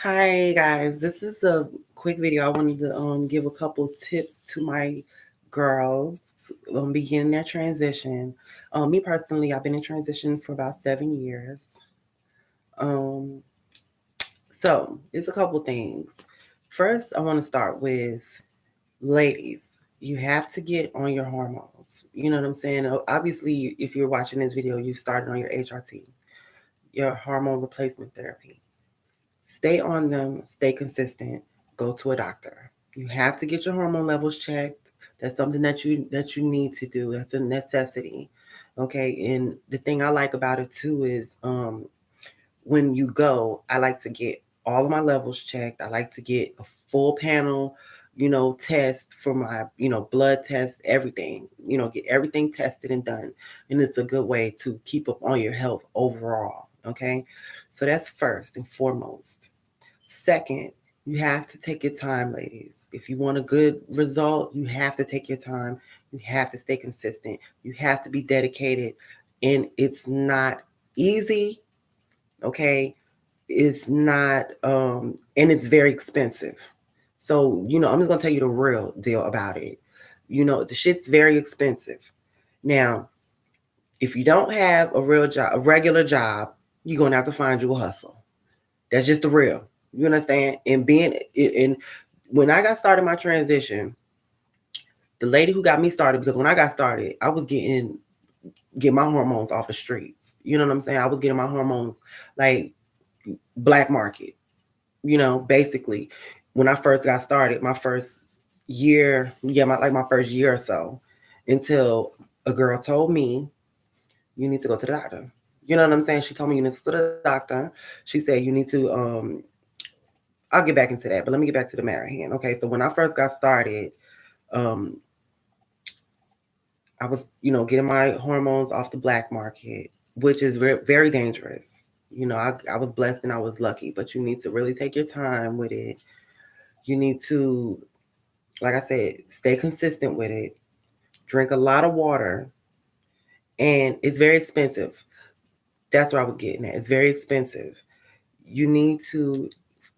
Hi guys, this is a quick video. I wanted to give a couple tips to my girls beginning their transition. Me personally, I've been in transition for about 7 years. Um, so it's a couple things. First, I want to start with ladies. You have to get on your hormones. You know what I'm saying? Obviously, if you're watching this video, you started on your HRT, your hormone replacement therapy. Stay on them, stay consistent, go to a doctor. You have to get your hormone levels checked. That's something that you need to do. That's a necessity. Okay. And the thing I like about it too is when you go, I like to get all of my levels checked. I like to get a full panel, test for my, blood test, everything, get everything tested and done. And it's a good way to keep up on your health overall. Okay. So that's first and foremost. Second, you have to take your time, ladies. If you want a good result, you have to take your time. You have to stay consistent. You have to be dedicated. And it's not easy, okay? It's not, and it's very expensive. So, I'm just gonna tell you the real deal about it. The shit's very expensive. Now, if you don't have a real job, a regular job, you're gonna have to find you a hustle. That's just the real. You understand? And when I got started my transition, the lady who got me started, because when I got started, I was getting my hormones off the streets. You know what I'm saying? I was getting my hormones like black market. Basically, when I first got started, my first year, yeah, my first year or so, until a girl told me you need to go to the doctor. You know what I'm saying? She told me you need to go to the doctor. She said you need to I'll get back into that, but let me get back to the matter hand. Okay, so when I first got started, um, I was, getting my hormones off the black market, which is very, very dangerous. I was blessed and I was lucky, but you need to really take your time with it. You need to, like I said, stay consistent with it. Drink a lot of water, and it's very expensive. That's what I was getting at. It's very expensive. You need to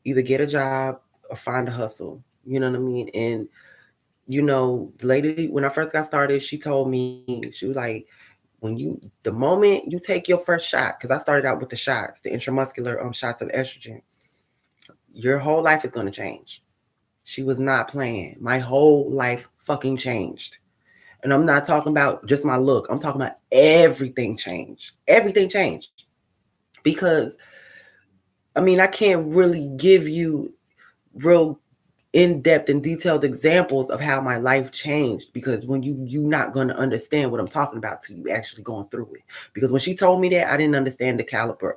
either get a job or find a hustle. You know what I mean? And the lady, when I first got started, she told me, she was like, the moment you take your first shot, because I started out with the shots, the intramuscular shots of estrogen, your whole life is going to change. She was not playing. My whole life fucking changed. And I'm not talking about just my look. I'm talking about everything changed. Everything changed. Because, I mean, I can't really give you real in-depth and detailed examples of how my life changed, because when you're not going to understand what I'm talking about till you actually going through it. Because when she told me that, I didn't understand the caliber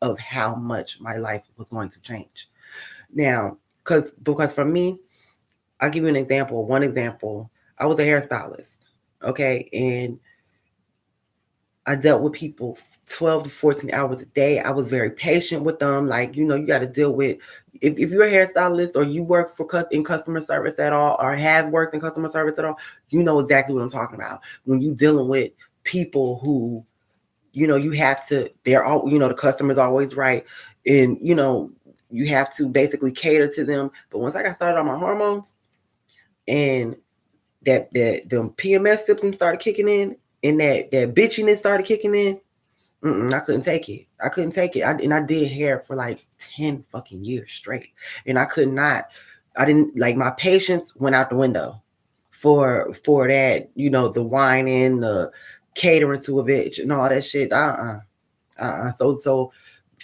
of how much my life was going to change. Now, because for me, I'll give you an example. One example, I was a hairstylist, okay, and I dealt with people 12 to 14 hours a day. I was very patient with them. Like, you got to deal with, if you're a hairstylist or you work in customer service at all, or have worked in customer service at all, you know exactly what I'm talking about. When you're dealing with people who, you have to, they're all, the customer's always right. And, you have to basically cater to them. But once I got started on my hormones and that the PMS symptoms started kicking in, and that bitchiness started kicking in, I couldn't take it. I couldn't take it. And I did hair for like 10 fucking years straight. And I could not, I didn't, like, my patience went out the window for that, the whining, the catering to a bitch and all that shit. So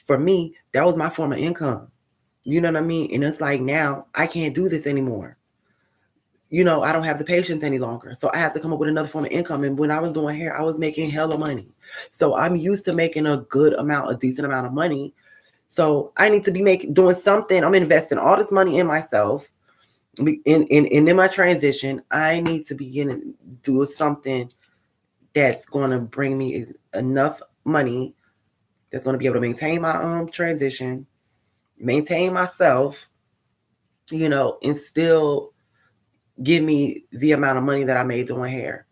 for me, that was my form of income. You know what I mean? And it's like, now I can't do this anymore. I don't have the patience any longer. So I have to come up with another form of income. And when I was doing hair, I was making hella money. So I'm used to making a decent amount of money. So I need to be doing something. I'm investing all this money in myself. In my transition, I need to begin to do something that's going to bring me enough money that's going to be able to maintain my transition, maintain myself, and still give me the amount of money that I made doing hair.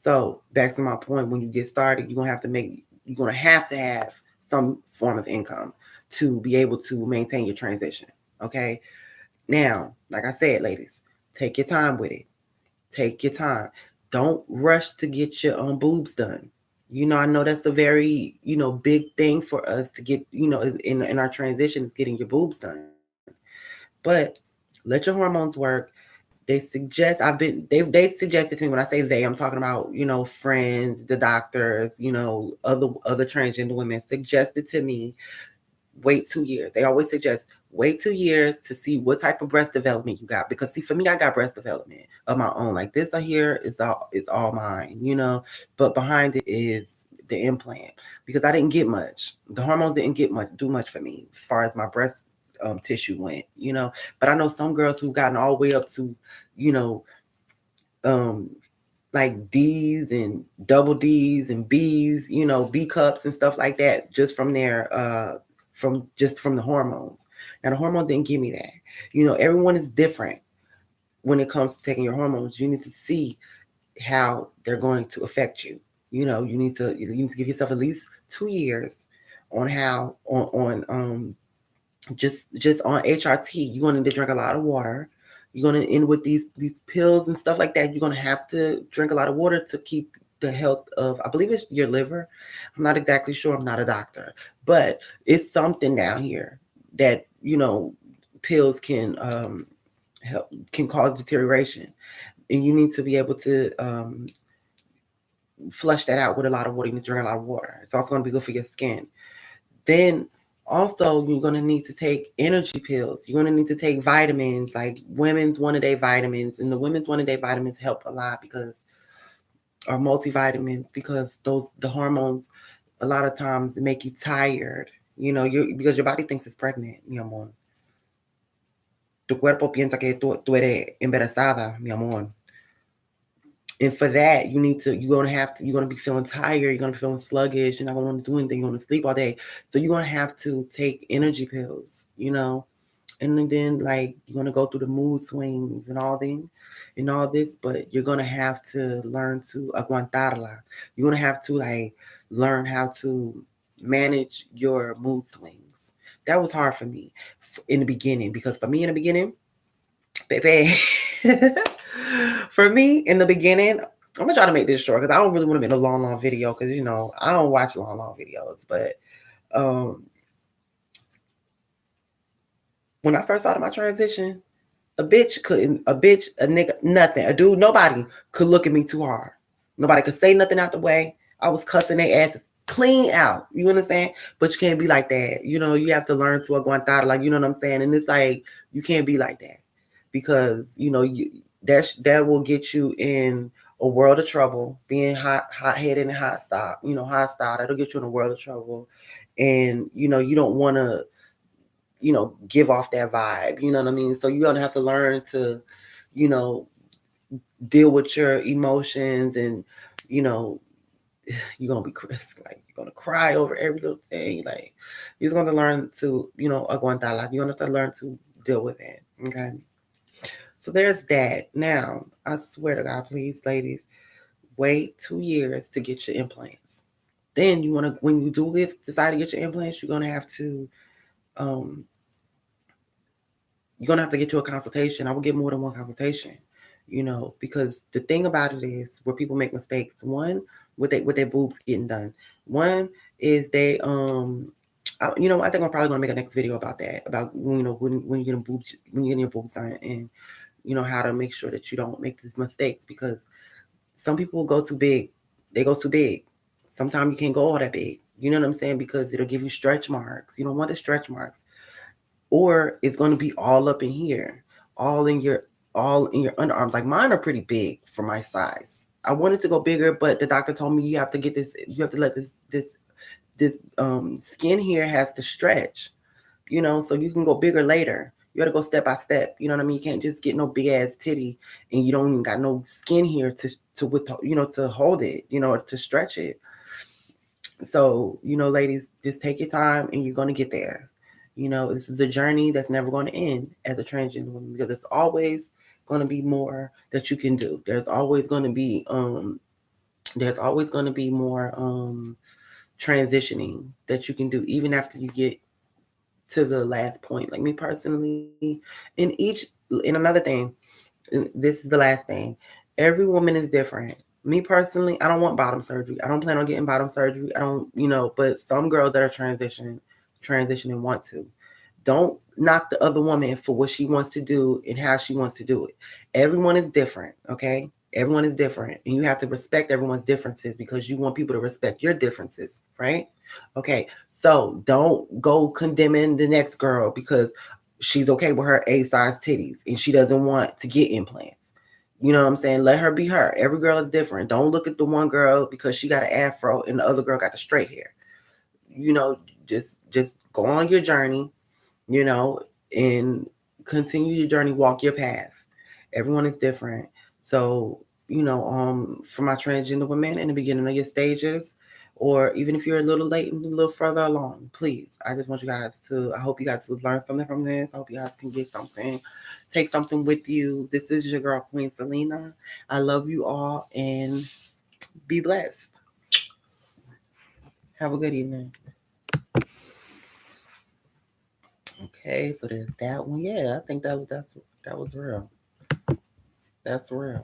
So back to my point, when you get started, you're gonna have to have some form of income. to be able to maintain your transition. Okay. Now, like I said, ladies, take your time with it. Take your time. Don't rush to get your boobs done. I know that's a very, big thing for us to get, in our transition is getting your boobs done. But let your hormones work. They suggest they suggested to me, when I say they, I'm talking about, friends, the doctors, other transgender women suggested to me, wait 2 years. They always suggest wait 2 years to see what type of breast development you got. Because see, for me, I got breast development of my own. Like this here is all mine. But behind it is the implant, because I didn't get much. The hormones didn't do much for me as far as my breast tissue went. But I know some girls who've gotten all the way up to, you know, um, like D's and double D's and B's, B cups and stuff like that, just from their from the hormones. Now the hormones didn't give me that. Everyone is different when it comes to taking your hormones. You need to see how they're going to affect you. You need to give yourself at least 2 years on how on just on HRT. You're going to drink a lot of water. You're going to end with these pills and stuff like that. You're going to have to drink a lot of water to keep the health of, I believe it's your liver. I'm not exactly sure. I'm not a doctor, but it's something down here that pills can cause deterioration, and you need to be able to flush that out with a lot of water. You need to drink a lot of water. It's also going to be good for your skin. Then also, you're going to need to take energy pills. You're going to need to take vitamins, like women's one a day vitamins. And the women's one a day vitamins help a lot because, or multivitamins, because the hormones a lot of times make you tired. Because your body thinks it's pregnant, mi amor. Tu cuerpo piensa que tú eres embarazada, mi amor. And for that, you're gonna be feeling tired, you're gonna be feeling sluggish, you're not gonna want to do anything, you want to sleep all day. So you're gonna have to take energy pills. And then like you're gonna go through the mood swings and all this, but you're gonna have to learn to aguantarla. You're gonna have to like learn how to manage your mood swings. That was hard for me in the beginning, because for me in the beginning, baby. For me in the beginning, I'm gonna try to make this short because I don't really want to make a long video, because I don't watch long videos. But um, when I first started my transition, a nigga, nothing, a dude, nobody could look at me too hard. Nobody could say nothing out the way. I was cussing their asses clean out. You understand? But you can't be like that. You have to learn to aguantar, like, you know what I'm saying? And it's like you can't be like that, because that will get you in a world of trouble. Being hot headed and hostile, that'll get you in a world of trouble. And you don't want to give off that vibe. You know what I mean? So you're gonna have to learn to you know deal with your emotions, and you know you're gonna be like you're gonna cry over every little thing. Like you're gonna learn to aguantar. Like you're gonna have to learn to deal with it. Okay. So there's that. Now, I swear to God, please, ladies, wait 2 years to get your implants. Then when you do decide to get your implants, um, you're gonna have to get you a consultation. I would get more than one consultation, because the thing about it is where people make mistakes. One, with their boobs getting done. One is I think I'm probably gonna make a next video about that, about when you're getting your boobs done, and how to make sure that you don't make these mistakes, because some people will go too big. They go too big. Sometimes you can't go all that big. You know what I'm saying? Because it'll give you stretch marks. You don't want the stretch marks. Or it's going to be all up in here, all in your underarms. Like mine are pretty big for my size. I wanted to go bigger, but the doctor told me you have to get this. You have to let this skin here has to stretch. So you can go bigger later. You got to go step by step. You know what I mean? You can't just get no big ass titty and you don't even got no skin here to hold it, to stretch it. So, ladies, just take your time and you're going to get there. This is a journey that's never going to end as a transgender woman, because there's always going to be more that you can do. There's always going to be more transitioning that you can do even after you get to the last point. Like me personally, in another thing, this is the last thing. Every woman is different. Me personally, I don't want bottom surgery. I don't plan on getting bottom surgery. I don't, but some girls that are transitioning want to. Don't knock the other woman for what she wants to do and how she wants to do it. Everyone is different, okay? Everyone is different. And you have to respect everyone's differences because you want people to respect your differences, right? Okay. So don't go condemning the next girl because she's okay with her A size titties and she doesn't want to get implants. You know what I'm saying? Let her be her. Every girl is different. Don't look at the one girl because she got an afro and the other girl got the straight hair. You know, just go on your journey, you know, and continue your journey, walk your path. Everyone is different. So, for my transgender women in the beginning of your stages, or even if you're a little late and a little further along, please, I just want you guys I hope you guys to learn something from this. I hope you guys can get something, take something with you. This is your girl, Queen Selena. I love you all and be blessed. Have a good evening. Okay, so there's that one. Yeah, I think that was real. That's real.